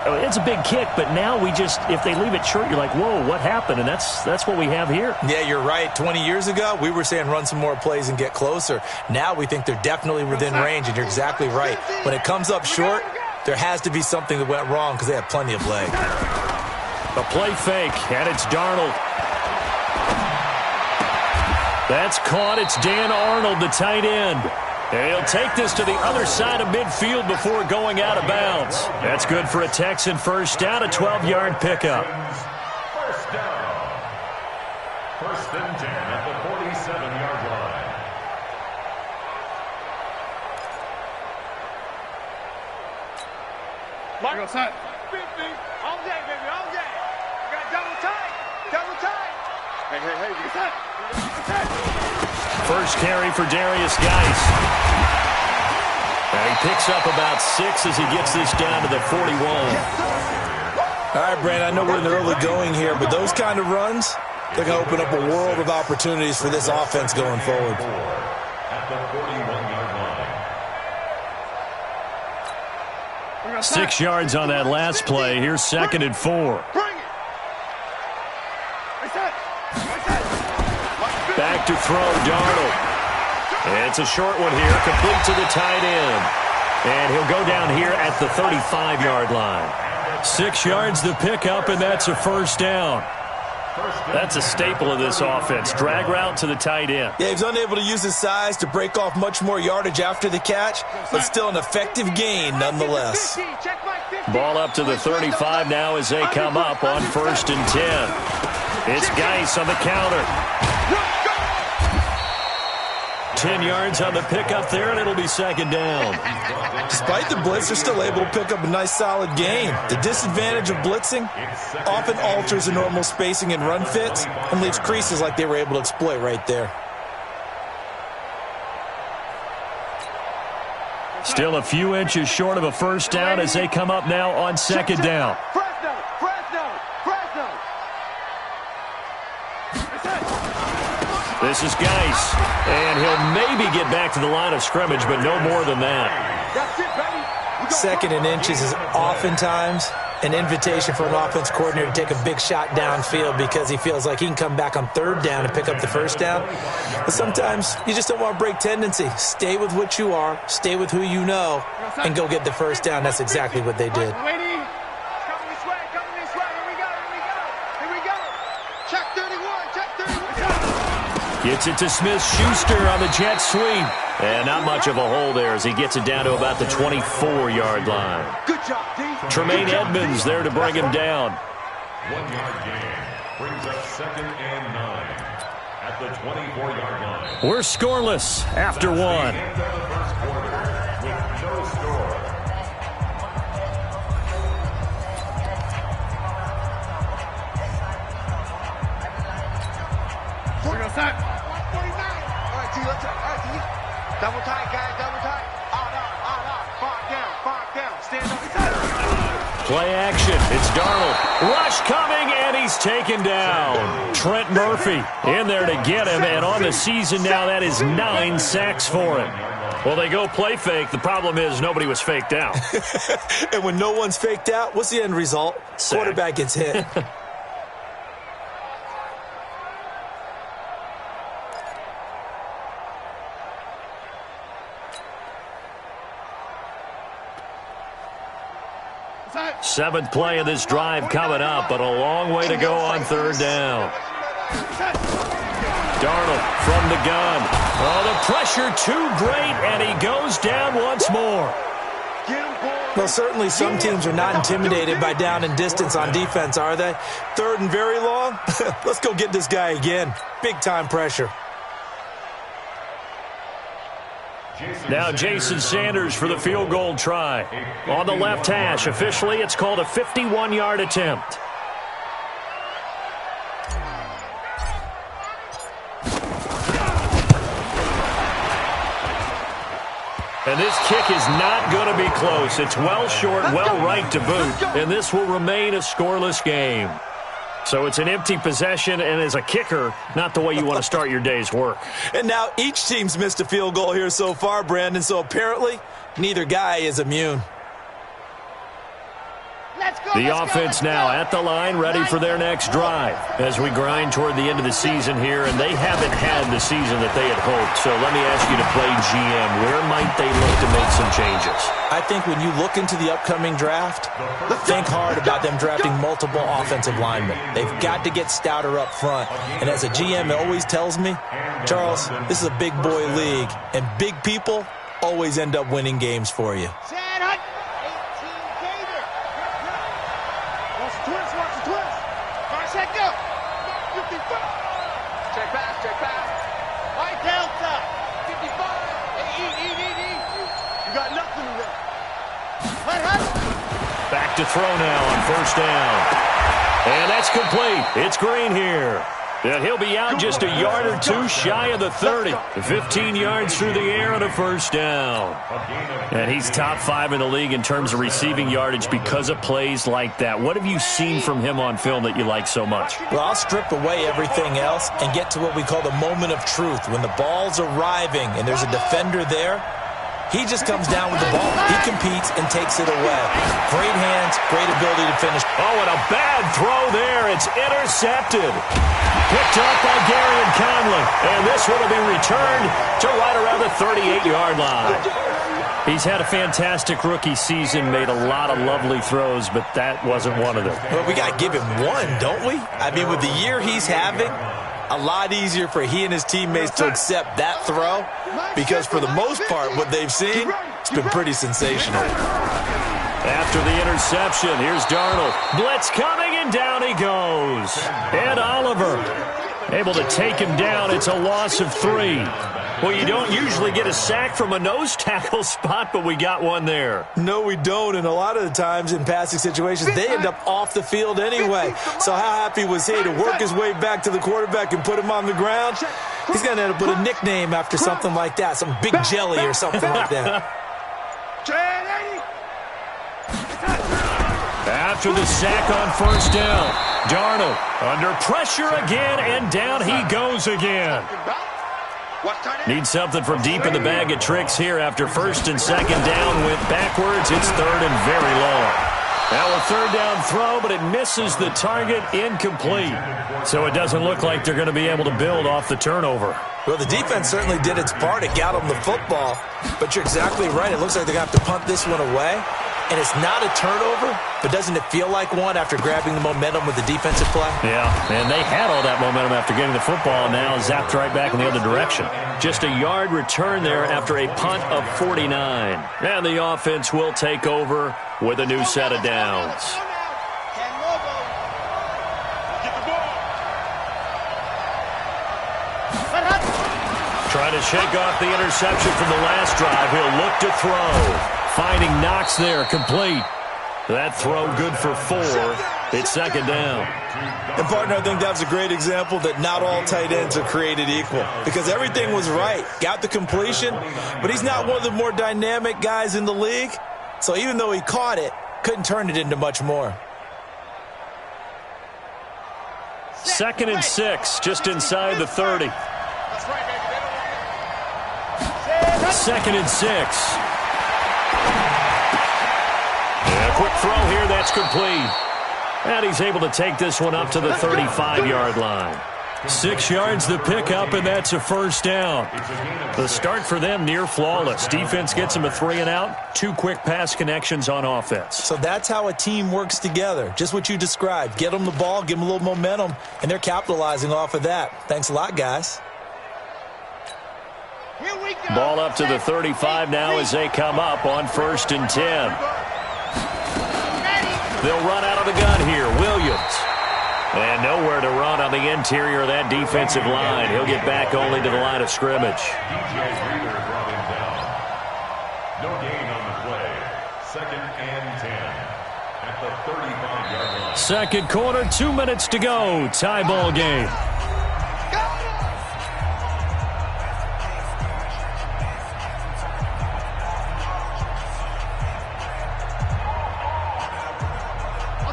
It's a big kick, but now if they leave it short, you're like, whoa, what happened? And that's what we have here. Yeah, you're right. 20 years ago, we were saying run some more plays and get closer. Now we think they're definitely within range, and you're exactly right. When it comes up short, there has to be something that went wrong because they have plenty of leg. A play fake, and it's Darnold. That's caught. It's Dan Arnold, the tight end. And he'll take this to the other side of midfield before going out of bounds. That's good for a Texan first down, a 12-yard pickup. First down. First and 10 at the 47-yard line. Mark outside. 50. All day, baby, all day. Got double tight. Double tight. Hey, get that. First carry for Darius Geis. And he picks up about 6 as he gets this down to the 41. All right, Brandon, I know we're in the early going here, but those kind of runs, they're going to open up a world of opportunities for this offense going forward. At the 41-yard line. 6 yards on that last play. Here's 2nd and 4. Back to throw, Darnold. It's a short one here, complete to the tight end. And he'll go down here at the 35-yard line. 6 yards the pickup, and that's a first down. That's a staple of this offense. Drag route to the tight end. Yeah, he's unable to use his size to break off much more yardage after the catch, but still an effective gain nonetheless. Ball up to the 35 now as they come up on 1st and 10. It's Geis on the counter. 10 yards on the pickup there, and it'll be 2nd down. Despite the blitz, they're still able to pick up a nice, solid gain. The disadvantage of blitzing often alters the normal spacing and run fits and leaves creases like they were able to exploit right there. Still a few inches short of a first down as they come up now on 2nd down. This is Geis, and he'll maybe get back to the line of scrimmage, but no more than that. 2nd and inches is oftentimes an invitation for an offense coordinator to take a big shot downfield because he feels like he can come back on 3rd down and pick up the first down. But sometimes you just don't want to break tendency. Stay with what you are, stay with who you know, and go get the first down. That's exactly what they did. Gets it to Smith-Schuster on the jet sweep. And not much of a hole there as he gets it down to about the 24-yard line. Good job, D. Tremaine Edmonds there to bring him down. 1-yard gain brings up 2nd and 9 at the 24-yard line. We're scoreless after 1. End of the first quarter with no score. Outside. 149. All right, T, let's go. All right, T. Double tight, guys, double tight. On. Far down. Stand up. Play action. It's Darnold. Rush coming, and he's taken down. Trent Murphy in there to get him, and on the season now, that is 9 sacks for him. Well, they go play fake. The problem is nobody was faked out. And when no one's faked out, what's the end result? Sack. Quarterback gets hit. Seventh play of this drive coming up, but a long way to go on 3rd down. Darnold from the gun. Oh, the pressure too great, and he goes down once more. Well, certainly some teams are not intimidated by down and distance on defense, are they? 3rd and very long? Let's go get this guy again. Big-time pressure. Now Jason Sanders for the field goal try. On the left hash, officially it's called a 51-yard attempt. And this kick is not going to be close. It's well short, well right to boot. And this will remain a scoreless game. So it's an empty possession, and as a kicker, not the way you want to start your day's work. And now each team's missed a field goal here so far, Brandon, so apparently neither guy is immune. The offense now at the line, ready for their next drive as we grind toward the end of the season here, and they haven't had the season that they had hoped. So let me ask you to play GM. Where might they look to make some changes? I think when you look into the upcoming draft, think hard about them drafting multiple offensive linemen. They've got to get stouter up front. And as a GM, it always tells me, Charles, this is a big boy league, and big people always end up winning games for you. Back to throw now on first down. And that's complete. It's Green here. And he'll be out just a yard or two shy of the 30. 15 yards through the air and a first down. And he's top 5 in the league in terms of receiving yardage because of plays like that. What have you seen from him on film that you like so much? Well, I'll strip away everything else and get to what we call the moment of truth. When the ball's arriving and there's a defender there, he just comes down with the ball. He competes and takes it away. Great hands, great ability to finish. Oh, and a bad throw there. It's intercepted. Picked up by Gary and Conley. And this one will be returned to right around the 38-yard line. He's had a fantastic rookie season, made a lot of lovely throws, but that wasn't one of them. Well, we got to give him one, don't we? I mean, with the year he's having, a lot easier for he and his teammates to accept that throw because for the most part, what they've seen, it's been pretty sensational. After the interception, here's Darnold. Blitz coming, and down he goes. And Oliver able to take him down. It's a loss of 3. Well, you don't usually get a sack from a nose tackle spot, but we got one there. No, we don't, and a lot of the times in passing situations, they end up off the field anyway. So how happy was he to work his way back to the quarterback and put him on the ground? He's going to end up with a nickname after something like that, some Big Jelly or something like that. After the sack on first down, Darnold under pressure again, and down he goes again. Need something from deep in the bag of tricks here after first and second down went backwards. It's third and very long. Now a third down throw, but it misses the target, incomplete. So it doesn't look like they're going to be able to build off the turnover. Well, the defense certainly did its part. It got them the football, but you're exactly right. It looks like they're going to have to punt this one away. And it's not a turnover, but doesn't it feel like one after grabbing the momentum with the defensive play? Yeah, and they had all that momentum after getting the football, and now zapped right back in the other direction. Just a yard return there after a punt of 49. And the offense will take over with a new set of downs. Trying to shake off the interception from the last drive. He'll look to throw. Finding Knox there, complete. That throw good for 4. It's second down. And, partner, I think that was a great example that not all tight ends are created equal because everything was right. Got the completion, but he's not one of the more dynamic guys in the league. So even though he caught it, couldn't turn it into much more. Second and 6, just inside the 30. Second and 6. A quick throw here, that's complete. And he's able to take this one up to the 35-yard line. 6 yards the pickup, and that's a first down. The start for them near flawless. Defense gets them a 3-and-out. 2 quick pass connections on offense. So that's how a team works together. Just what you described. Get them the ball, give them a little momentum, and they're capitalizing off of that. Thanks a lot, guys. Ball up to the 35 now as they come up on first and 10. They'll run out of the gun here. Williams. And nowhere to run on the interior of that defensive line. He'll get back only to the line of scrimmage. No gain on the play. Second and 10 at the 35-yard line. Second quarter, 2 minutes to go. Tie ball game.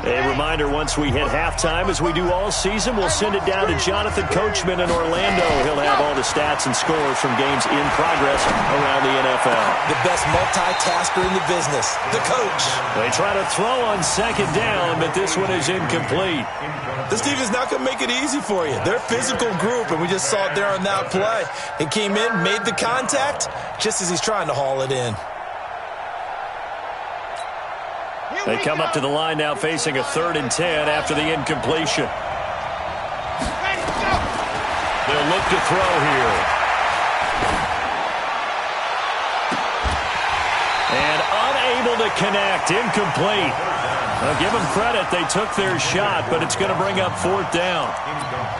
A reminder, once we hit halftime, as we do all season, we'll send it down to Jonathan Coachman in Orlando. He'll have all the stats and scores from games in progress around the NFL. The best multitasker in the business, the coach. They try to throw on second down, but this one is incomplete. This defense not going to make it easy for you. They're a physical group, and we just saw it there on that play. He came in, made the contact, just as he's trying to haul it in. They come up to the line now facing a 3rd and 10 after the incompletion. They'll look to throw here. And unable to connect, incomplete. Now give them credit, they took their shot, but it's going to bring up 4th down.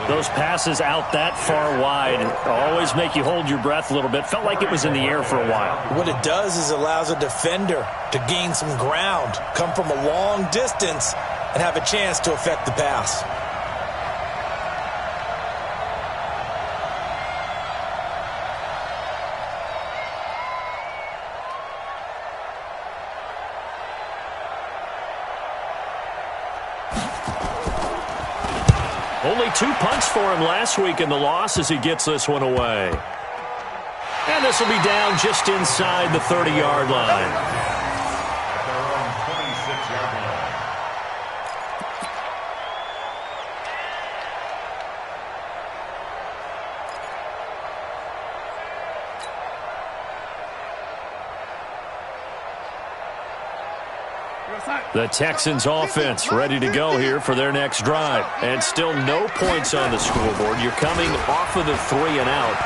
Those passes out that far wide always make you hold your breath a little bit. Felt like it was in the air for a while. What it does is it allows a defender to gain some ground, come from a long distance, and have a chance to affect the pass. Only 2 punts for him last week in the loss as he gets this one away. And this will be down just inside the 30-yard line. At their own 26-yard line. The Texans offense ready to go here for their next drive. And still no points on the scoreboard. You're coming off of the 3 and out.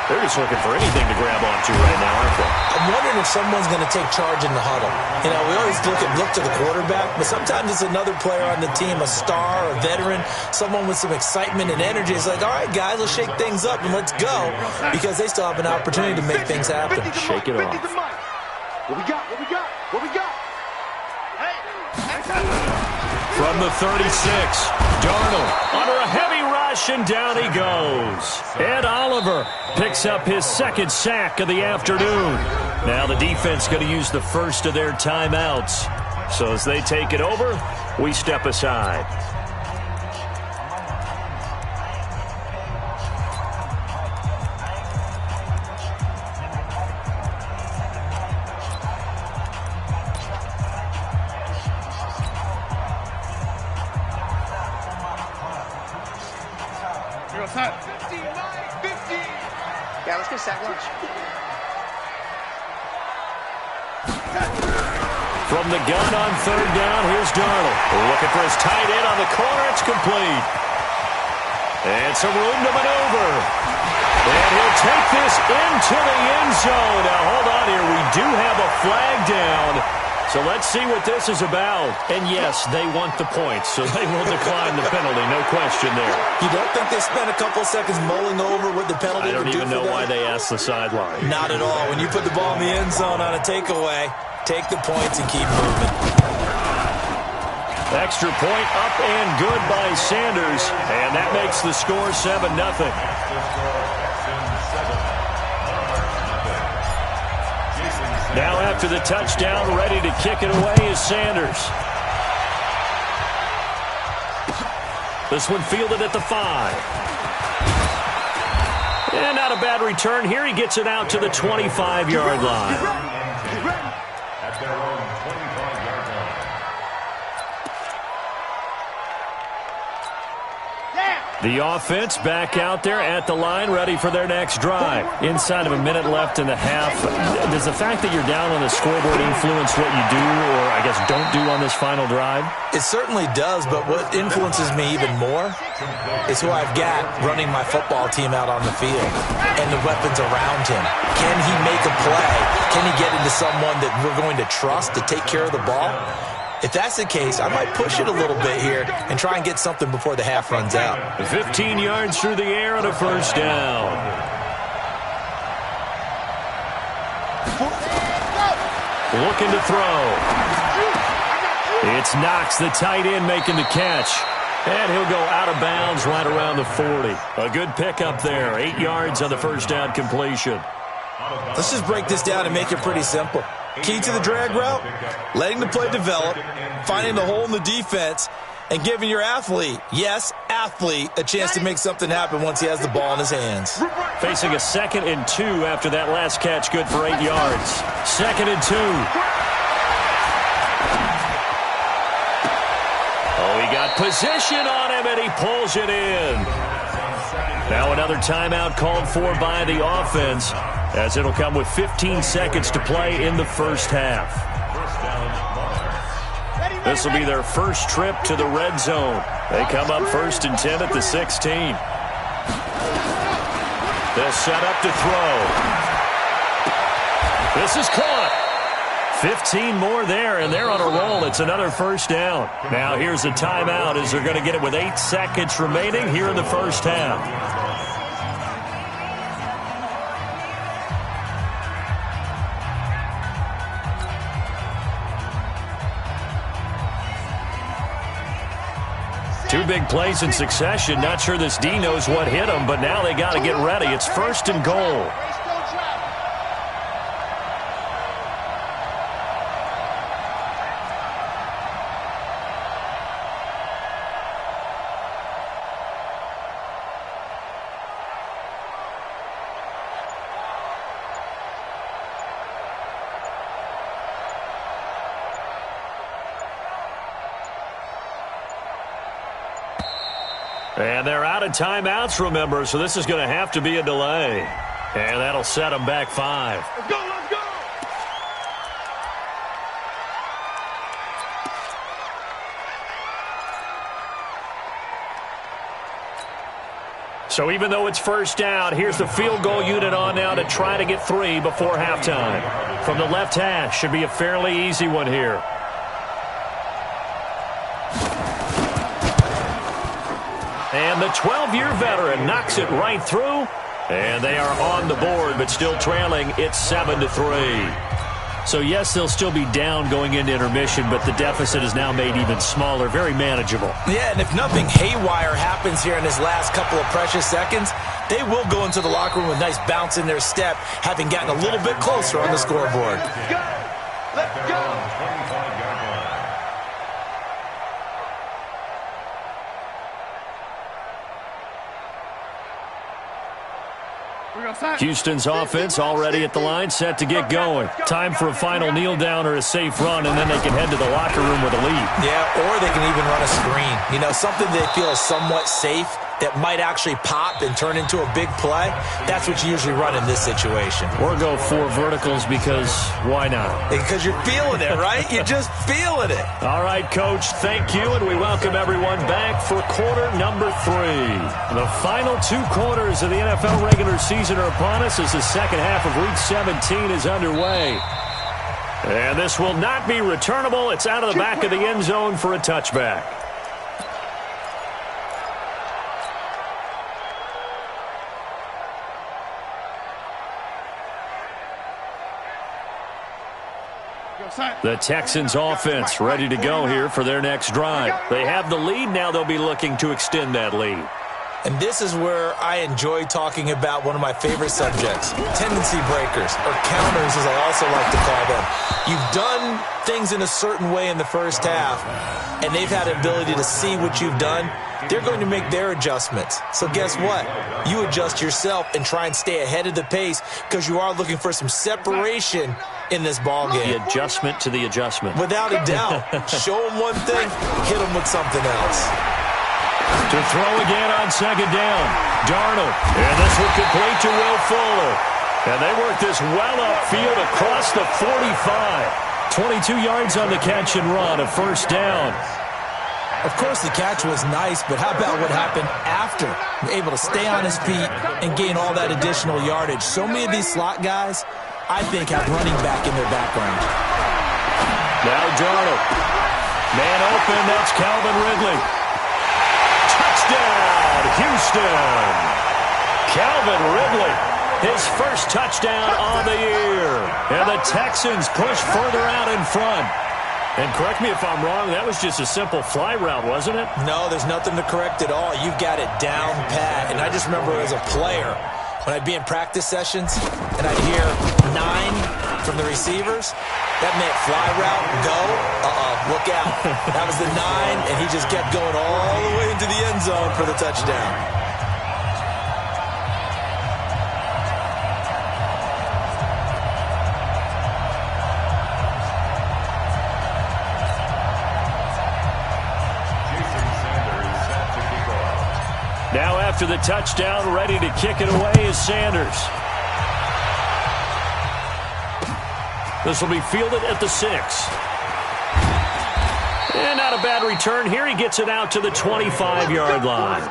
They're just looking for anything to grab onto right now, aren't they? I'm wondering if someone's going to take charge in the huddle. You know, we always look to the quarterback, but sometimes it's another player on the team, a star, a veteran, someone with some excitement and energy. It's like, all right, guys, let's shake things up and let's go, because they still have an opportunity to make things happen. Shake it off. What we got? What we got? What we got? From the 36, Darnold under a heavy rush, and down he goes. Ed Oliver picks up his 2nd sack of the afternoon. Now the defense going to use the first of their timeouts. So as they take it over, we step aside. Yeah, let's get sack lunch. From the gun on 3rd down, here's Darnold. Looking for his tight end on the corner. It's complete. And some room to maneuver. And he'll take this into the end zone. Now, hold on here. We do have a flag down. So let's see what this is about. And yes, they want the points, so they will decline the penalty. No question there. You don't think they spent a couple seconds mulling over what the penalty would do for them? I don't even know why they asked the sideline. Not at all. When you put the ball in the end zone on a takeaway, take the points and keep moving. Extra point up and good by Sanders. And that makes the score 7-0. Now after the touchdown, ready to kick it away is Sanders. This one fielded at the 5. And not a bad return here. He gets it out to the 25-yard line. At their own 25-yard line. The offense back out there at the line, ready for their next drive. Inside of a minute left in the half. Does the fact that you're down on the scoreboard influence what you do, or I guess don't do on this final drive? It certainly does, but what influences me even more is who I've got running my football team out on the field and the weapons around him. Can he make a play? Can he get into someone that we're going to trust to take care of the ball? If that's the case, I might push it a little bit here and try and get something before the half runs out. 15 yards through the air and a first down. Looking to throw. It's Knox, the tight end, making the catch. And he'll go out of bounds right around the 40. A good pickup there. 8 yards on the first down completion. Let's just break this down and make it pretty simple. Key to the drag route, letting the play develop, finding the hole in the defense, and giving your athlete, yes, athlete, a chance to make something happen once he has the ball in his hands. Facing a 2nd and 2 after that last catch, good for 8 yards. 2nd and 2. Oh, he got position on him, and he pulls it in. Now another timeout called for by the offense, as it'll come with 15 seconds to play in the first half. This will be their first trip to the red zone. They come up 1st and 10 at the 16. They'll set up to throw. This is caught. 15 more there, and they're on a roll. It's another first down. Now here's a timeout as they're going to get it with 8 seconds remaining here in the first half. Two big plays in succession. Not sure this D knows what hit him, but now they got to get ready. It's 1st and goal. And they're out of timeouts, remember, so this is going to have to be a delay. And that'll set them back 5. Let's go, let's go! So even though it's first down, here's the field goal unit on now to try to get 3 before halftime. From the left hash, should be a fairly easy one here. And the 12-year veteran knocks it right through. And they are on the board, but still trailing. It's 7-3. So, yes, they'll still be down going into intermission, but the deficit is now made even smaller, very manageable. Yeah, and if nothing haywire happens here in his last couple of precious seconds, they will go into the locker room with a nice bounce in their step, having gotten a little bit closer on the scoreboard. Let's go! Let's go! Houston's offense already at the line, set to get going. Time for a final kneel down or a safe run, and then they can head to the locker room with a lead. Yeah, or they can even run a screen. You know, something they feel is somewhat safe that might actually pop and turn into a big play. That's what you usually run in this situation. Or go 4 verticals because why not? Because you're feeling it, right? You're just feeling it. All right, Coach, thank you, and we welcome everyone back for quarter number 3. The final 2 quarters of the NFL regular season are upon us as the second half of Week 17 is underway. And this will not be returnable. It's out of the back of the end zone for a touchback. The Texans offense ready to go here for their next drive. They have the lead. Now they'll be looking to extend that lead. And this is where I enjoy talking about one of my favorite subjects, tendency breakers, or counters as I also like to call them. You've done things in a certain way in the first half, and they've had an ability to see what you've done. They're going to make their adjustments. So guess what? You adjust yourself and try and stay ahead of the pace because you are looking for some separation in this ball game. The adjustment to the adjustment. Without a doubt. Show them one thing, hit them with something else. To throw again on second down. Darnold. And this will complete to Will Fuller. And they work this well upfield across the 45. 22 yards on the catch and run, a first down. Of course, the catch was nice, but how about what happened after? Able to stay on his feet and gain all that additional yardage. So many of these slot guys, I think, have running back in their background. Now Darnold. Man open, that's Calvin Ridley. Touchdown, Houston. Calvin Ridley, his first touchdown on the year. And the Texans push further out in front. And correct me if I'm wrong, that was just a simple fly route, wasn't it? No, there's nothing to correct at all. You've got it down pat. And I just remember as a player, when I'd be in practice sessions and I'd hear 9 from the receivers, That meant fly route, go. Look out. That was the 9, and he just kept going all the way into the end zone for the touchdown. Now after the touchdown, ready to kick it away is Sanders. This will be fielded at the 6. And not a bad return here. He gets it out to the 25-yard line.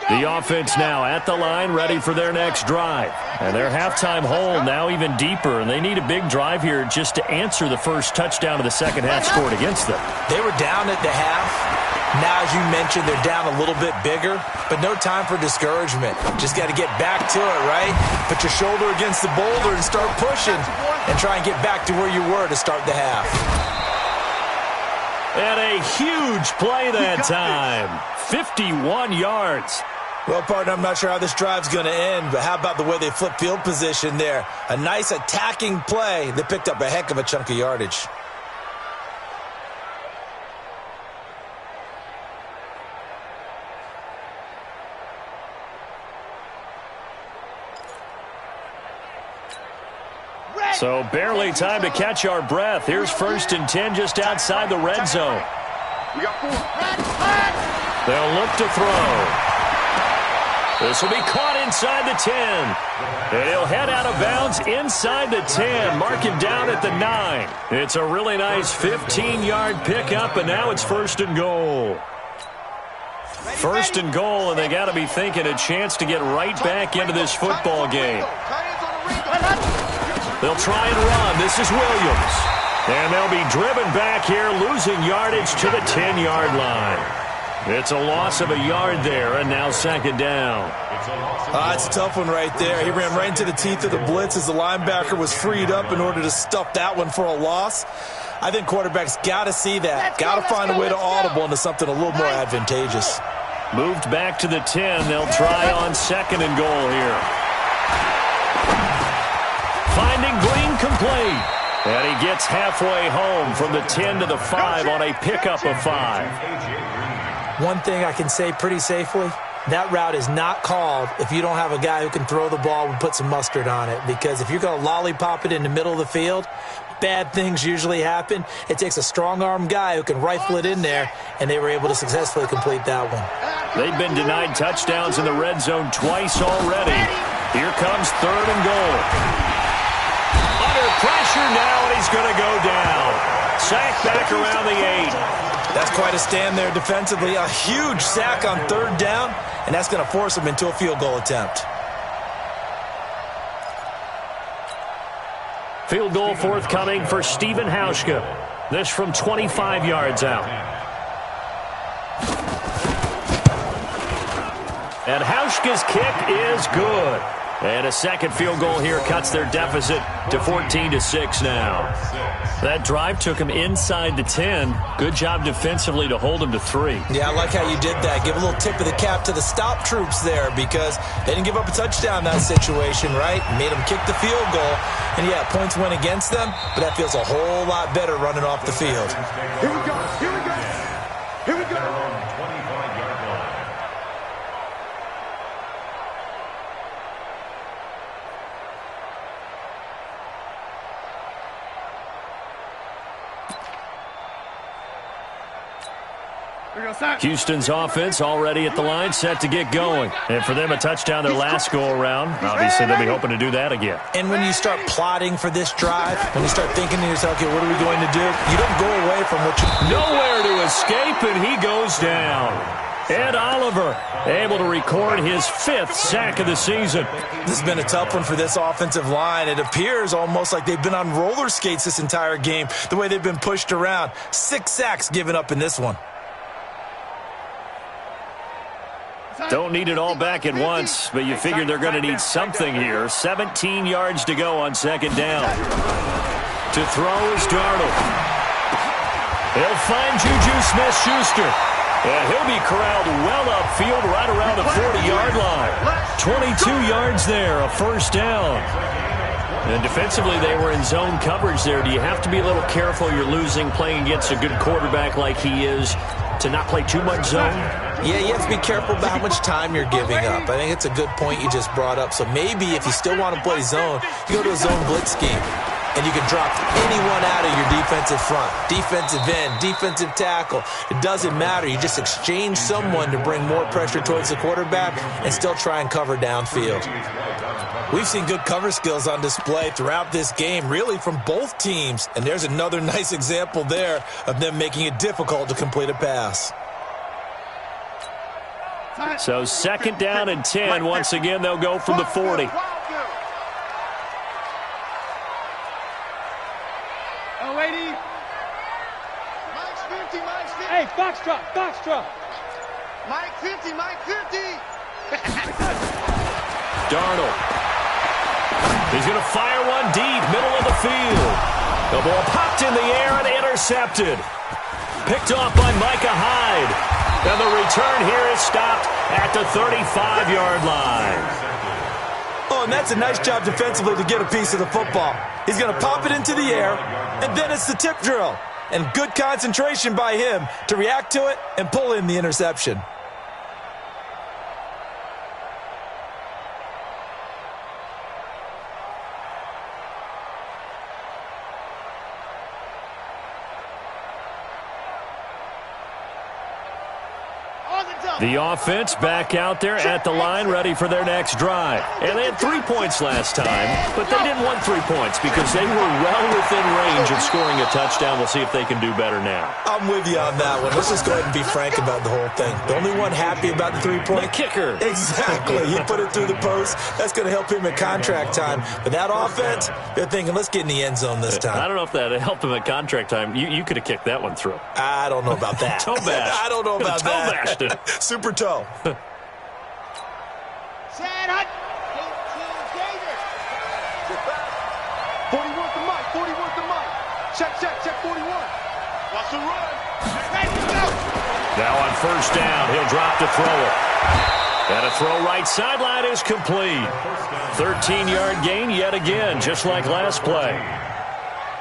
The offense now at the line, ready for their next drive. And their halftime hole now even deeper, and they need a big drive here just to answer the first touchdown of the second half scored against them. They were down at the half. Now, as you mentioned, they're down a little bit bigger, but no time for discouragement. Just got to get back to it, right? Put your shoulder against the boulder and start pushing and try and get back to where you were to start the half. And a huge play that time. 51 yards. Well, partner, I'm not sure how this drive's going to end, but how about the way they flip field position there? A nice attacking play. They picked up a heck of a chunk of yardage. So barely time to catch our breath. Here's 1st and 10 just outside the red zone. We got 4. They'll look to throw. This will be caught inside the 10. And he'll head out of bounds inside the 10. Mark him down at the 9. It's a really nice 15-yard pickup, and now it's 1st and goal. 1st and goal, and they got to be thinking a chance to get right back into this football game. They'll try and run. This is Williams. And they'll be driven back here, losing yardage to the 10-yard line. It's a loss of a yard there, and now 2nd down. It's a tough one right there. He ran right into the teeth of the blitz as the linebacker was freed up in order to stuff that one for a loss. I think quarterbacks got to see that. Got to find a way to audible into something a little more advantageous. Moved back to the 10. They'll try on 2nd and goal here. Finding Green complete. And he gets halfway home from the 10 to the 5 on a pickup of 5. One thing I can say pretty safely, that route is not called if you don't have a guy who can throw the ball and put some mustard on it. Because if you're going to lollipop it in the middle of the field, bad things usually happen. It takes a strong-arm guy who can rifle it in there, and they were able to successfully complete that one. They've been denied touchdowns in the red zone twice already. Here comes 3rd and goal. Under pressure now, and he's going to go down. Sacked back around the 8. That's quite a stand there defensively. A huge sack on 3rd down, and that's going to force him into a field goal attempt. Field goal forthcoming for Stephen Hauschka. This from 25 yards out. And Hauschka's kick is good. And a second field goal here cuts their deficit to 14-6 now. That drive took him inside the 10. Good job defensively to hold him to 3. Yeah, I like how you did that. Give a little tip of the cap to the stop troops there because they didn't give up a touchdown in that situation, right? Made them kick the field goal. And, yeah, points went against them, but that feels a whole lot better running off the field. Here we go. Here we go. Here we go. Houston's offense already at the line, set to get going. And for them, a touchdown their last go-around. Obviously, they'll be hoping to do that again. And when you start plotting for this drive, when you start thinking to yourself, okay, what are we going to do? You don't go away from what you... Nowhere to escape, and he goes down. Ed Oliver able to record his 5th sack of the season. This has been a tough one for this offensive line. It appears almost like they've been on roller skates this entire game, the way they've been pushed around. 6 sacks given up in this one. Don't need it all back at once, but you figure they're going to need something here. 17 yards to go on 2nd down. To throw is Darnold. He'll find Juju Smith-Schuster. And he'll be corralled well upfield right around the 40-yard line. 22 yards there, a first down. And defensively, they were in zone coverage there. Do you have to be a little careful? You're losing, playing against a good quarterback like he is, to not play too much zone? Yeah, you have to be careful about how much time you're giving up. I think it's a good point you just brought up. So maybe if you still want to play zone, you go to a zone blitz scheme. And you can drop anyone out of your defensive front. Defensive end, defensive tackle. It doesn't matter. You just exchange someone to bring more pressure towards the quarterback and still try and cover downfield. We've seen good cover skills on display throughout this game, really from both teams. And there's another nice example there of them making it difficult to complete a pass. So 2nd down and 10. Once again, they'll go from the 40. Hey, Foxtrot, Foxtrot. Mike 50, Mike 50. Darnold. He's going to fire one deep, middle of the field. The ball popped in the air and intercepted. Picked off by Micah Hyde. And the return here is stopped at the 35-yard line. Oh, and that's a nice job defensively to get a piece of the football. He's going to pop it into the air, and then it's the tip drill. And good concentration by him to react to it and pull in the interception. The offense back out there at the line, ready for their next drive. And they had 3 points last time, but they didn't want 3 points because they were well within range of scoring a touchdown. We'll see if they can do better now. I'm with you on that one. Let's just go ahead and be frank about the whole thing. The only one happy about the 3-point? The kicker. Exactly. He put it through the post. That's going to help him at contract time. But that offense, they're thinking, let's get in the end zone this time. I don't know if that helped him at contract time. You could have kicked that one through. I don't know about that. Toe bash. I don't know about toe that. Bashed it. Super toe. Sad Hut. 41 to Mike. 41 to Mike. Check, 41. Watch the run. Ready to go. Now on 1st down, he'll drop to throw it. And a throw right sideline is complete. 13-yard gain yet again, just like last play.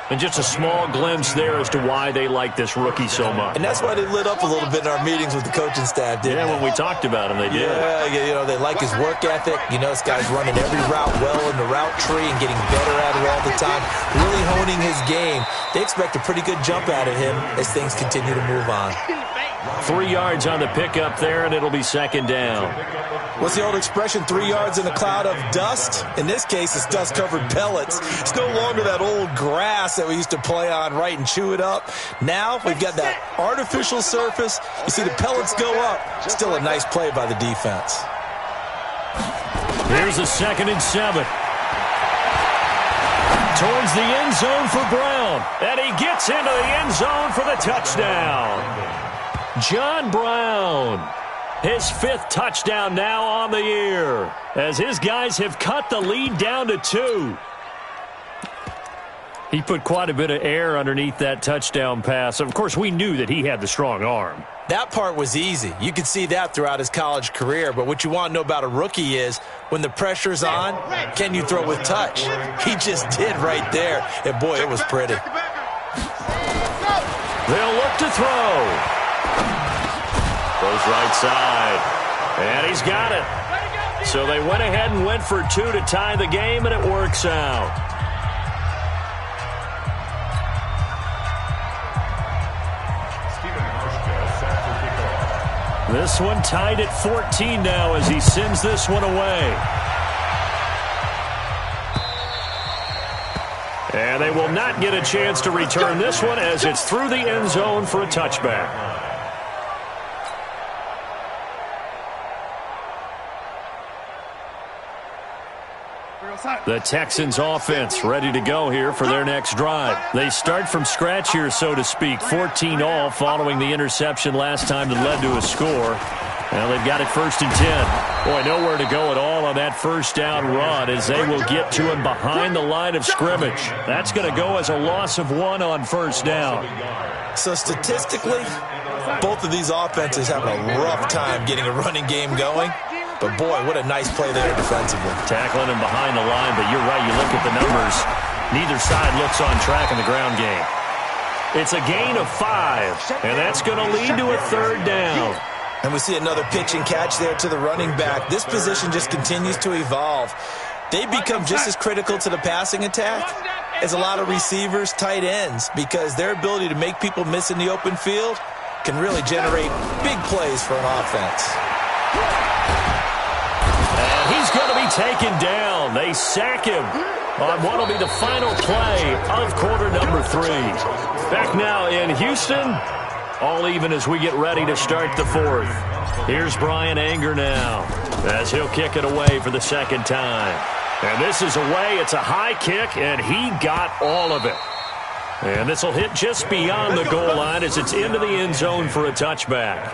And just a small glimpse there as to why they like this rookie so much. And that's why they lit up a little bit in our meetings with the coaching staff, didn't they? Yeah, when we talked about him, they did. Yeah, you know, they like his work ethic. You know, this guy's running every route well in the route tree and getting better at it all the time, really honing his game. They expect a pretty good jump out of him as things continue to move on. 3 yards on the pickup there, and it'll be 2nd down. What's the old expression, 3 yards in a cloud of dust? In this case, it's dust-covered pellets. It's no longer that old grass that we used to play on, right, and chew it up. Now we've got that artificial surface. You see the pellets go up. Still a nice play by the defense. Here's a 2nd and 7. Towards the end zone for Brown. And he gets into the end zone for the touchdown. John Brown. His 5th touchdown now on the year, as his guys have cut the lead down to 2. He put quite a bit of air underneath that touchdown pass. Of course, we knew that he had the strong arm. That part was easy. You could see that throughout his college career. But what you want to know about a rookie is when the pressure's on, can you throw with touch? He just did right there. And, boy, it was pretty. They'll look to throw. Goes right side. And he's got it. So they went ahead and went for 2 to tie the game, and it works out. This one tied at 14 now as he sends this one away. And they will not get a chance to return this one as it's through the end zone for a touchback. The Texans offense ready to go here for their next drive. They start from scratch here, so to speak. 14 all following the interception last time that led to a score. Well, they've got it 1st and 10. Boy, nowhere to go at all on that first down run as they will get to him behind the line of scrimmage. That's going to go as a loss of 1 on 1st down. So statistically, both of these offenses having a rough time getting a running game going. But, boy, what a nice play there defensively. Tackling him behind the line, but you're right. You look at the numbers. Neither side looks on track in the ground game. It's a gain of 5, and that's going to lead to a 3rd down. And we see another pitch and catch there to the running back. This position just continues to evolve. They become just as critical to the passing attack as a lot of receivers, tight ends, because their ability to make people miss in the open field can really generate big plays for an offense. And he's going to be taken down. They sack him on what will be the final play of quarter number 3. Back now in Houston, all even as we get ready to start the 4th. Here's Brian Anger now as he'll kick it away for the 2nd time. And this is away. It's a high kick, and he got all of it. And this will hit just beyond the goal line as it's into the end zone for a touchback.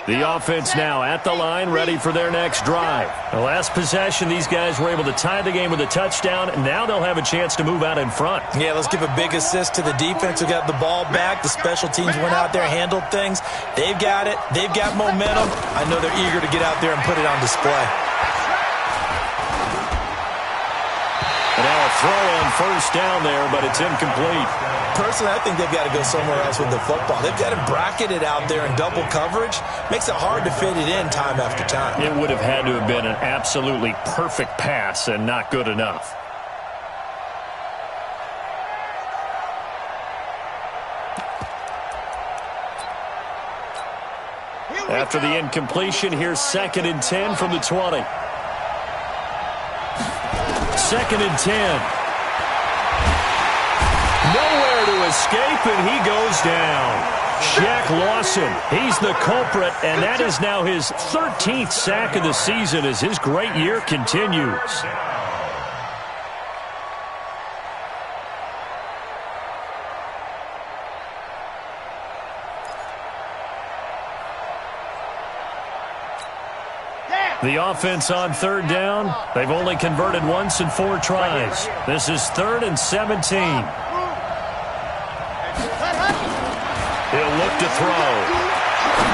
The offense now at the line, ready for their next drive. The last possession, these guys were able to tie the game with a touchdown, and now they'll have a chance to move out in front. Yeah, let's give a big assist to the defense who got the ball back. The special teams went out there, handled things. They've got it. They've got momentum. I know they're eager to get out there and put it on display. And now a throw on 1st down there, but it's incomplete. Personally, I think they've got to go somewhere else with the football. They've got to bracket it out there in double coverage. Makes it hard to fit it in time after time. It would have had to have been an absolutely perfect pass and not good enough. After the incompletion, here's 2nd and 10 from the 20. 2nd and 10. Nowhere to escape, and he goes down. Shaq Lawson, he's the culprit, and that is now his 13th sack of the season as his great year continues. The offense on 3rd down, they've only converted once in 4 tries. This is 3rd and 17. He'll look to throw.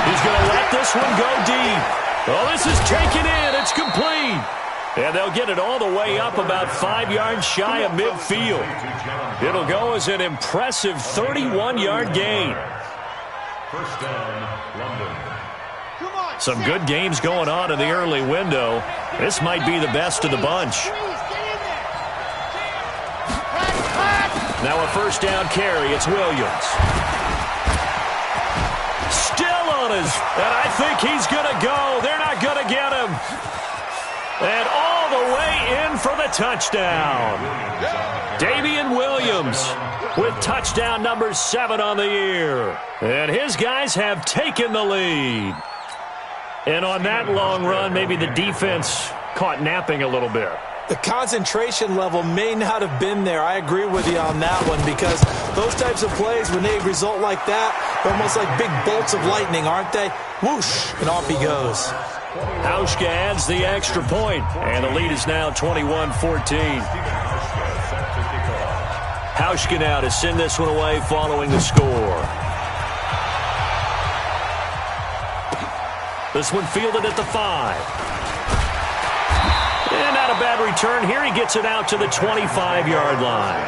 He's going to let this one go deep. Oh, this is taken in. It's complete. And they'll get it all the way up about 5 yards shy of midfield. It'll go as an impressive 31-yard gain. 1st down, London. Some good games going on in the early window. This might be the best of the bunch. Now a 1st down carry. It's Williams. Still on his, and I think he's going to go. They're not going to get him. And all the way in for the touchdown. Damian Williams with touchdown number 7 on the year. And his guys have taken the lead. And on that long run, maybe the defense caught napping a little bit. The concentration level may not have been there. I agree with you on that one because those types of plays, when they result like that, they're almost like big bolts of lightning, aren't they? Whoosh, and off he goes. Hauschka adds the extra point, and the lead is now 21-14. Hauschka now to send this one away following the score. This one fielded at the 5. And not a bad return here. He gets it out to the 25-yard line.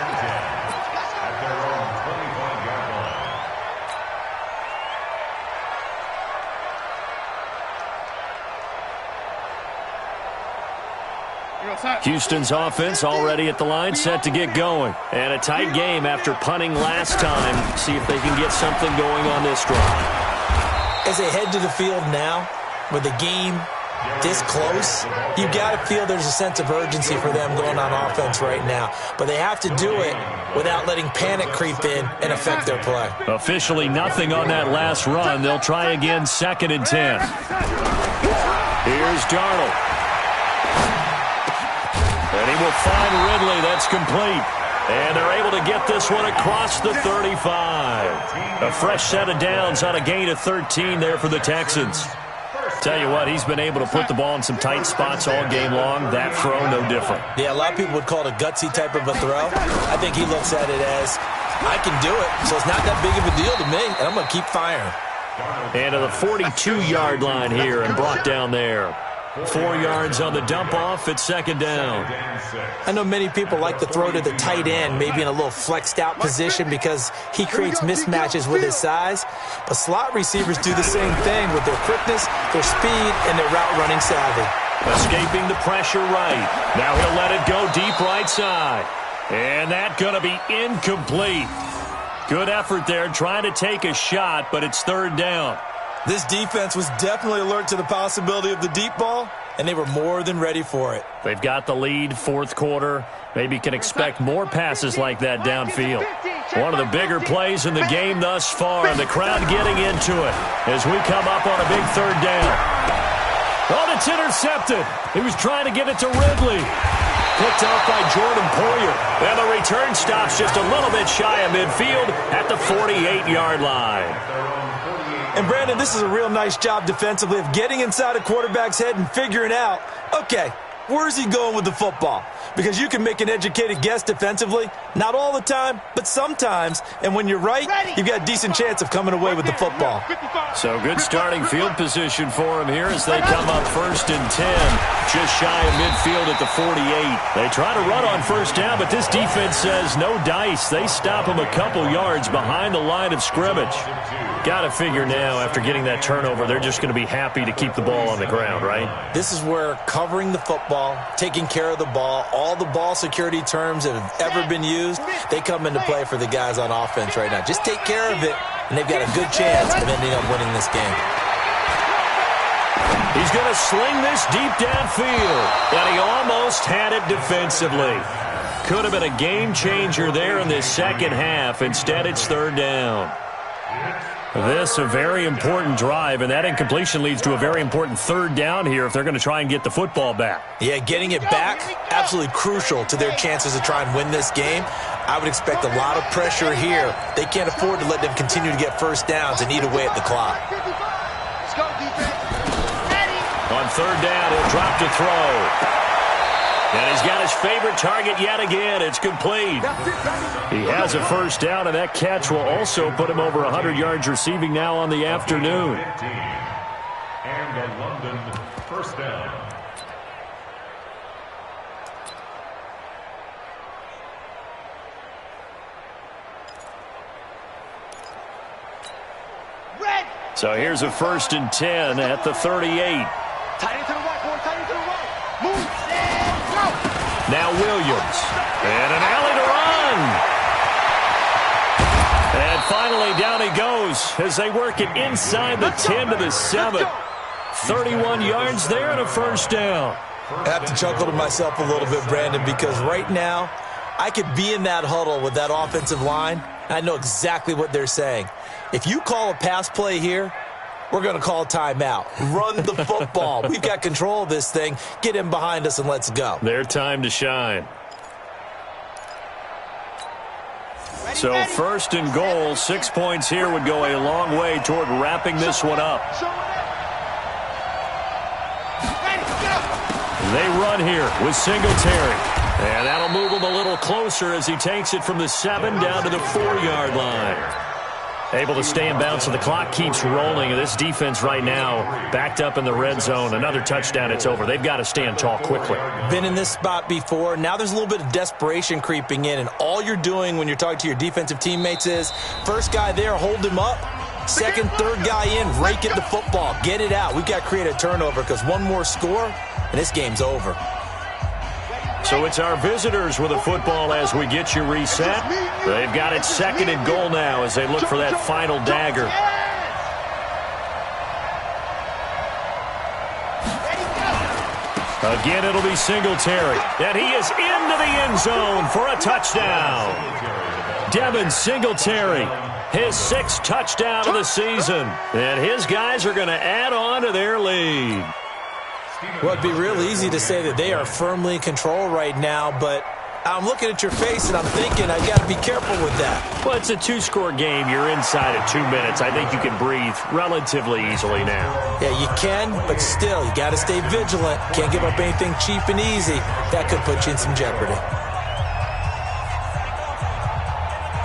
Houston's offense already at the line, set to get going. And a tight game after punting last time. See if they can get something going on this drive. As they head to the field now, with the game this close, you've got to feel there's a sense of urgency for them going on offense right now. But they have to do it without letting panic creep in and affect their play. Officially nothing on that last run. They'll try again, 2nd and 10. Here's Darnold. And he will find Ridley. That's complete. And they're able to get this one across the 35. A fresh set of downs on a gain of 13 there for the Texans. Tell you what, he's been able to put the ball in some tight spots all game long. That throw, no different. Yeah, a lot of people would call it a gutsy type of a throw. I think he looks at it as, I can do it, so it's not that big of a deal to me, and I'm going to keep firing. And to the 42-yard line here and brought down there. 4 yards on the dump-off at second down. I know many people like to throw to the tight end, maybe in a little flexed-out position because he creates mismatches with his size. But slot receivers do the same thing with their quickness, their speed, and their route-running savvy. Escaping the pressure right. Now he'll let it go deep right side. And that's going to be incomplete. Good effort there trying to take a shot, but it's third down. This defense was definitely alert to the possibility of the deep ball, and they were more than ready for it. They've got the lead, fourth quarter. Maybe can expect more passes like that downfield. One of the bigger plays in the game thus far, and the crowd getting into it as we come up on a big third down. Oh, it's intercepted. He was trying to get it to Ridley. Picked off by Jordan Poyer. And the return stops just a little bit shy of midfield at the 48-yard line. And, Brandon, this is a real nice job defensively of getting inside a quarterback's head and figuring out, okay, where's he going with the football? Because you can make an educated guess defensively, not all the time, but sometimes. And when you're right, you've got a decent chance of coming away with the football. So good starting field position for him here as they come up 1st and 10, just shy of midfield at the 48. They try to run on first down, but this defense says no dice. They stop him a couple yards behind the line of scrimmage. Got to figure now, after getting that turnover, they're just going to be happy to keep the ball on the ground, right? This is where covering the football, taking care of the ball, all the ball security terms that have ever been used, they come into play for the guys on offense right now. Just take care of it, and they've got a good chance of ending up winning this game. He's going to sling this deep downfield, and he almost had it defensively. Could have been a game changer there in this second half. Instead, it's third down. This a very important drive, and that incompletion leads to a very important third down here if they're going to try and get the football back. Yeah, getting it back, absolutely crucial to their chances to try and win this game. I would expect a lot of pressure here. They can't afford to let them continue to get first downs and eat away at the clock. On third down, he'll drop to throw. And he's got his favorite target yet again. It's complete. He has a first down, and that catch will also put him over 100 yards receiving now on the afternoon. And the London first down. So here's a 1st and 10 at the 38. Tight end to the right, boy. Tight end to the right. Move. Go. Now Williams. And an alley to run. And finally down he goes as they work it inside the 10 to the 7. 31 yards there and a first down. I have to chuckle to myself a little bit, Brandon, because right now I could be in that huddle with that offensive line. I know exactly what they're saying. If you call a pass play here, we're going to call timeout. Run the football. We've got control of this thing. Get in behind us and let's go. Their time to shine. So 1st and goal, 6 points here would go a long way toward wrapping this one up. They run here with Singletary. And that'll move him a little closer as he takes it from the 7 down to the 4-yard line. Able to stay in bounds, so the clock keeps rolling. This defense right now backed up in the red zone. Another touchdown, it's over. They've got to stand tall quickly. Been in this spot before. Now there's a little bit of desperation creeping in, and all you're doing when you're talking to your defensive teammates is first guy there, hold him up. Second, third guy in, rake at the football. Get it out. We've got to create a turnover because one more score, and this game's over. So it's our visitors with the football as we get you reset. They've got it 2nd and goal now as they look for that final dagger. Again, it'll be Singletary. And he is into the end zone for a touchdown. Devin Singletary, his 6th touchdown of the season. And his guys are going to add on to their lead. Well, it'd be real easy to say that they are firmly in control right now, but I'm looking at your face and I'm thinking I got to be careful with that. Well, it's a two-score game. You're inside of 2 minutes. I think you can breathe relatively easily now. Yeah, you can, but still, you got to stay vigilant. Can't give up anything cheap and easy. That could put you in some jeopardy.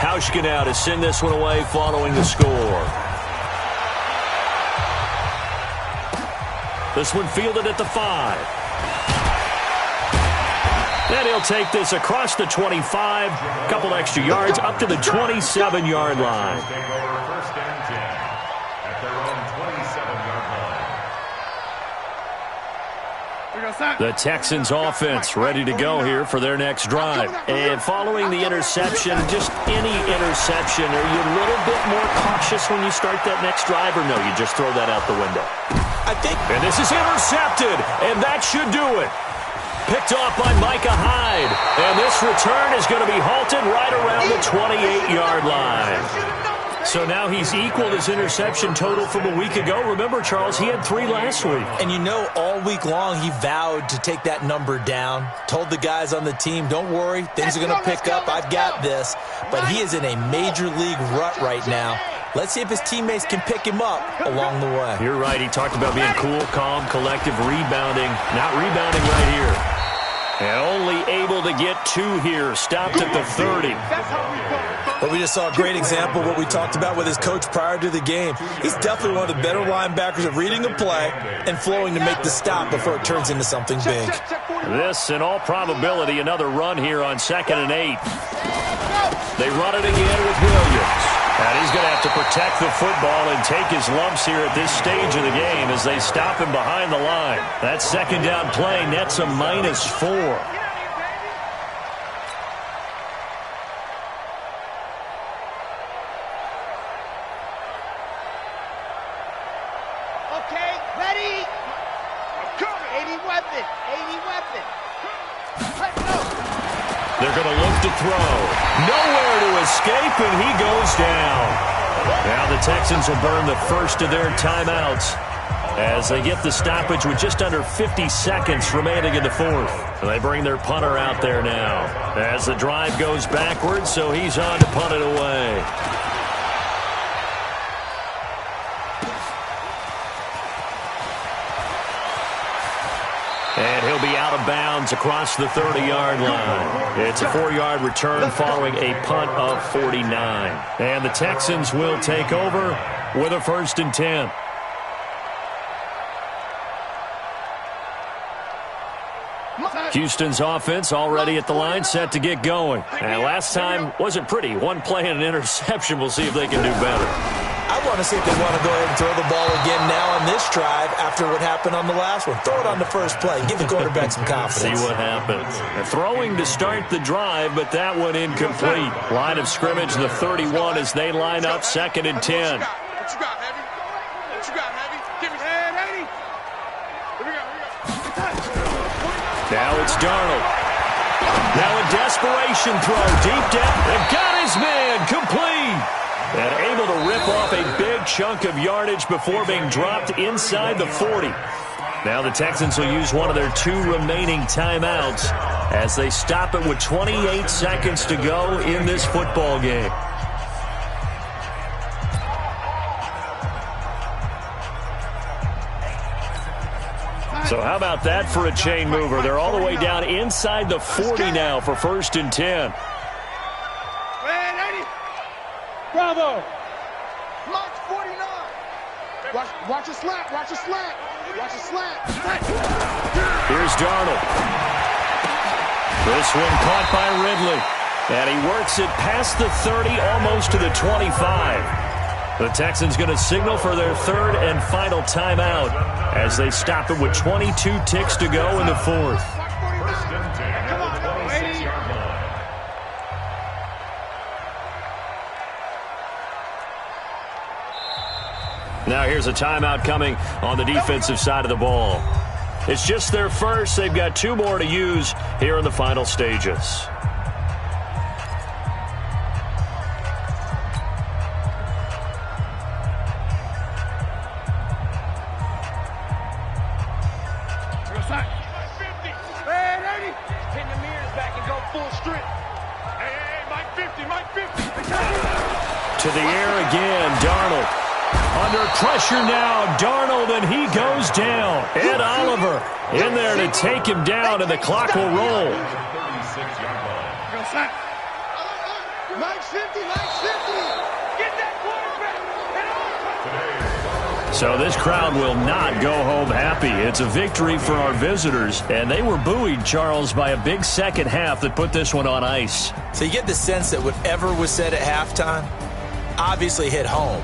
Hauschka now to send this one away following the score. This one fielded at the 5. And he'll take this across the 25, a couple extra yards, up to the 27-yard line. First and 10 at their own 27-yard line. The Texans offense ready to go here for their next drive. And following the interception, just any interception, are you a little bit more cautious when you start that next drive, or no, you just throw that out the window? And this is intercepted, and that should do it. Picked off by Micah Hyde. And this return is going to be halted right around the 28-yard line. So now he's equaled his interception total from a week ago. Remember, Charles, he had 3 last week. And you know, all week long he vowed to take that number down. Told the guys on the team, don't worry, things are going to pick up. I've got this. But he is in a major league rut right now. Let's see if his teammates can pick him up along the way. You're right. He talked about being cool, calm, collective, rebounding. Not rebounding right here. And only able to get 2 here. Stopped at the 30. Well, we just saw a great example of what we talked about with his coach prior to the game. He's definitely one of the better linebackers at reading a play and flowing to make the stop before it turns into something big. This, in all probability, another run here on 2nd and 8. They run it again with Williams. And he's going to have to protect the football and take his lumps here at this stage of the game as they stop him behind the line. That second down play nets a -4. Okay, ready? I'm coming. 80 weapon. 80 weapon. Let's go. They're going to look to throw. Nowhere to escape, and he goes down. Now the Texans will burn the first of their timeouts as they get the stoppage with just under 50 seconds remaining in the 4th. So they bring their punter out there now as the drive goes backwards, so he's on to punt it away. And he'll be out of bounds across the 30-yard line. It's a 4-yard return following a punt of 49. And the Texans will take over with a 1st and 10. Houston's offense already at the line, set to get going. And last time wasn't pretty. One play and an interception. We'll see if they can do better. I want to see if they want to go ahead and throw the ball again now on this drive after what happened on the last one. Throw it on the first play. Give the quarterback some confidence. See what happens. They're throwing to start the drive, but that one incomplete. Line of scrimmage, the 31 as they line up 2nd and 10. What you got, Heavy? What you got, Heavy? Give me that, Heavy. Here we go. Now it's Darnold. Now a desperation throw deep down. They've got his man complete. And able to rip off a big chunk of yardage before being dropped inside the 40. Now the Texans will use one of their 2 remaining timeouts as they stop it with 28 seconds to go in this football game. So how about that for a chain mover? They're all the way down inside the 40 now for 1st and 10. Bravo. March 49. Watch a slant. Watch a slant. Watch a slant. Here's Darnold. This one caught by Ridley. And he works it past the 30, almost to the 25. The Texans going to signal for their 3rd and final timeout as they stop it with 22 ticks to go in the 4th. First and 10 at the 26-yard line. Now here's a timeout coming on the defensive side of the ball. It's just their first. They've got 2 more to use here in the final stages. To the air again, Darnold. Under pressure now, Darnold, and he goes down. Ed Oliver in there to take him down, and the clock will roll. 36-yard line. Max 50, Max 50. Get that quarterback. So this crowd will not go home happy. It's a victory for our visitors, and they were buoyed, Charles, by a big second half that put this one on ice. So you get the sense that whatever was said at halftime obviously hit home.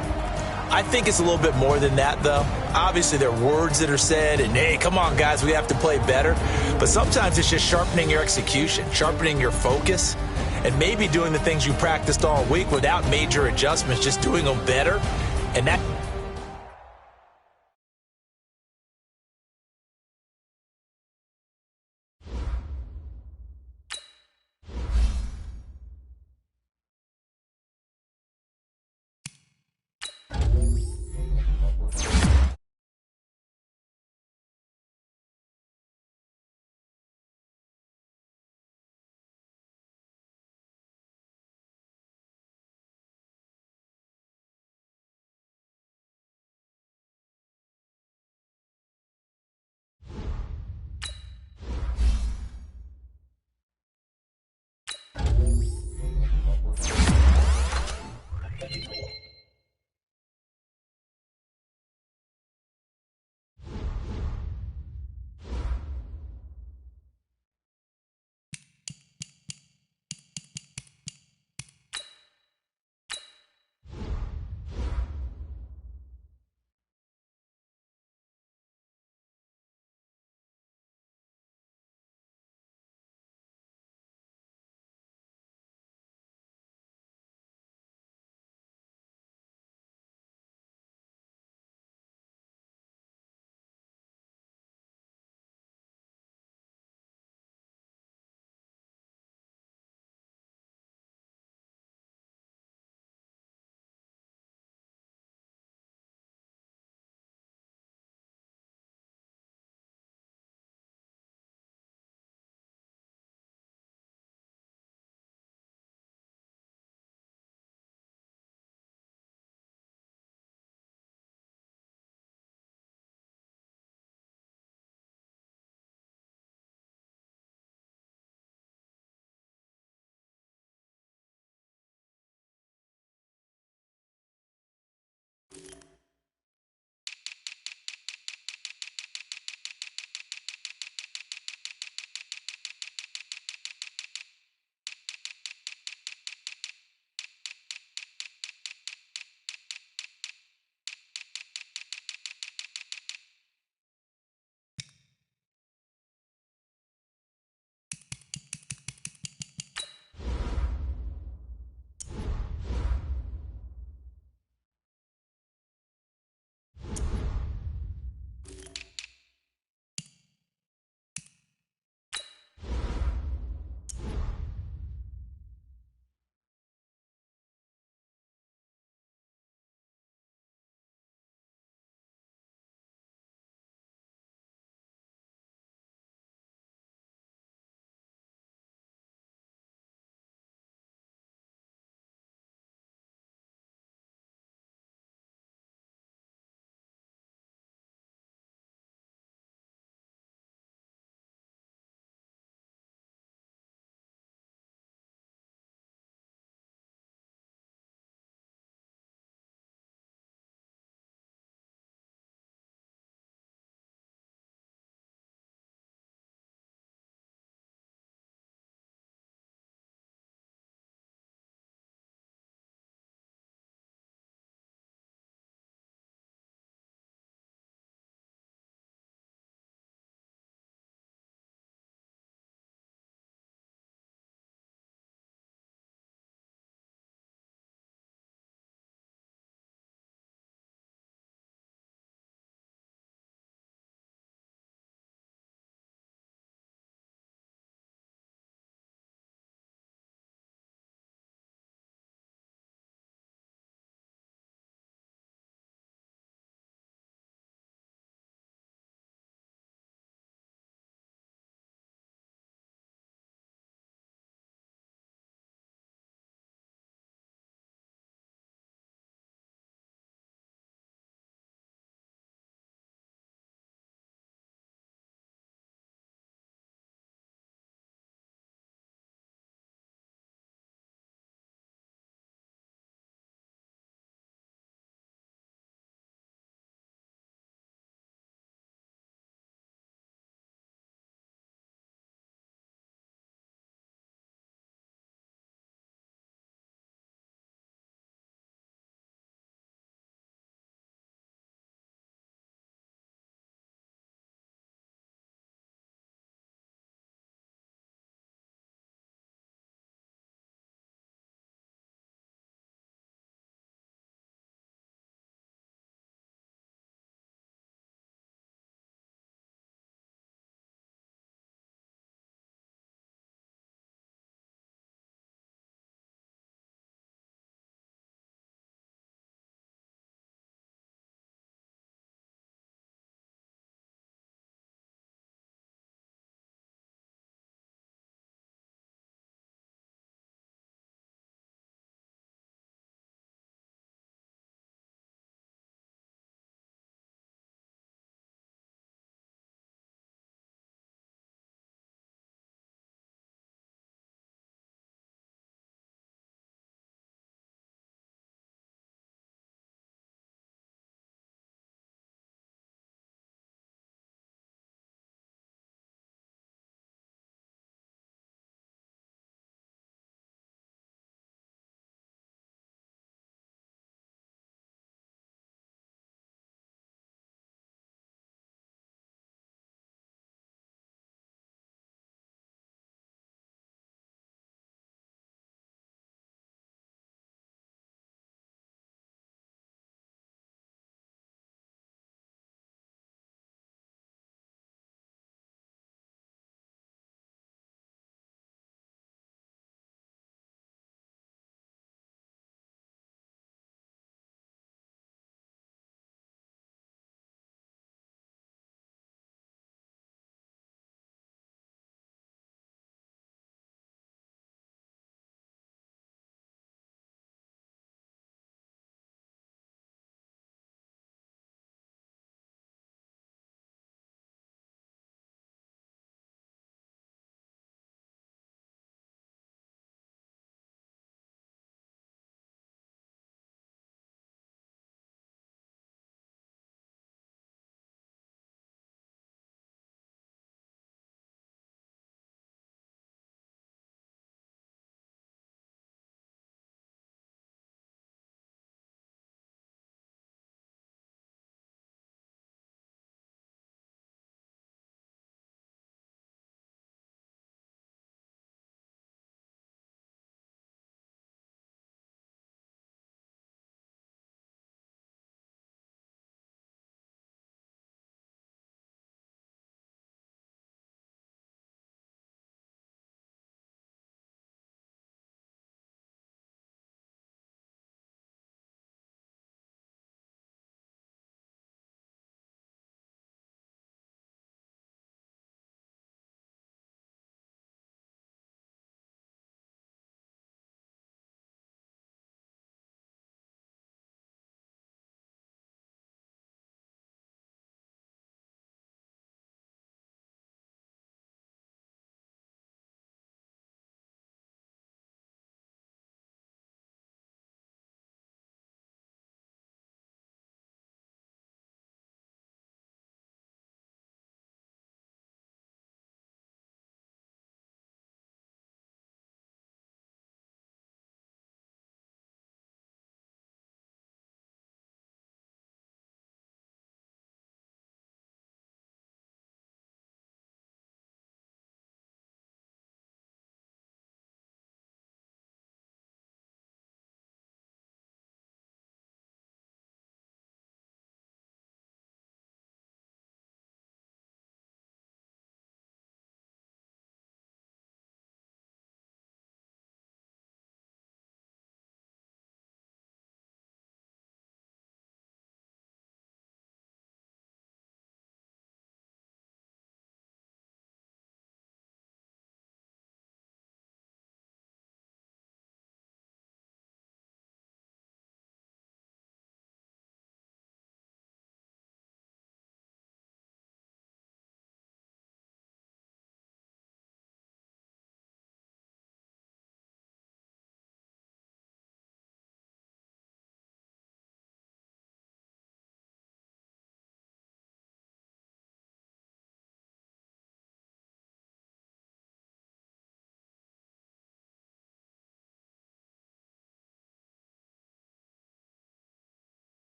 I think it's a little bit more than that, though. Obviously, there are words that are said, and, hey, come on, guys, we have to play better. But sometimes it's just sharpening your execution, sharpening your focus, and maybe doing the things you practiced all week without major adjustments, just doing them better. And that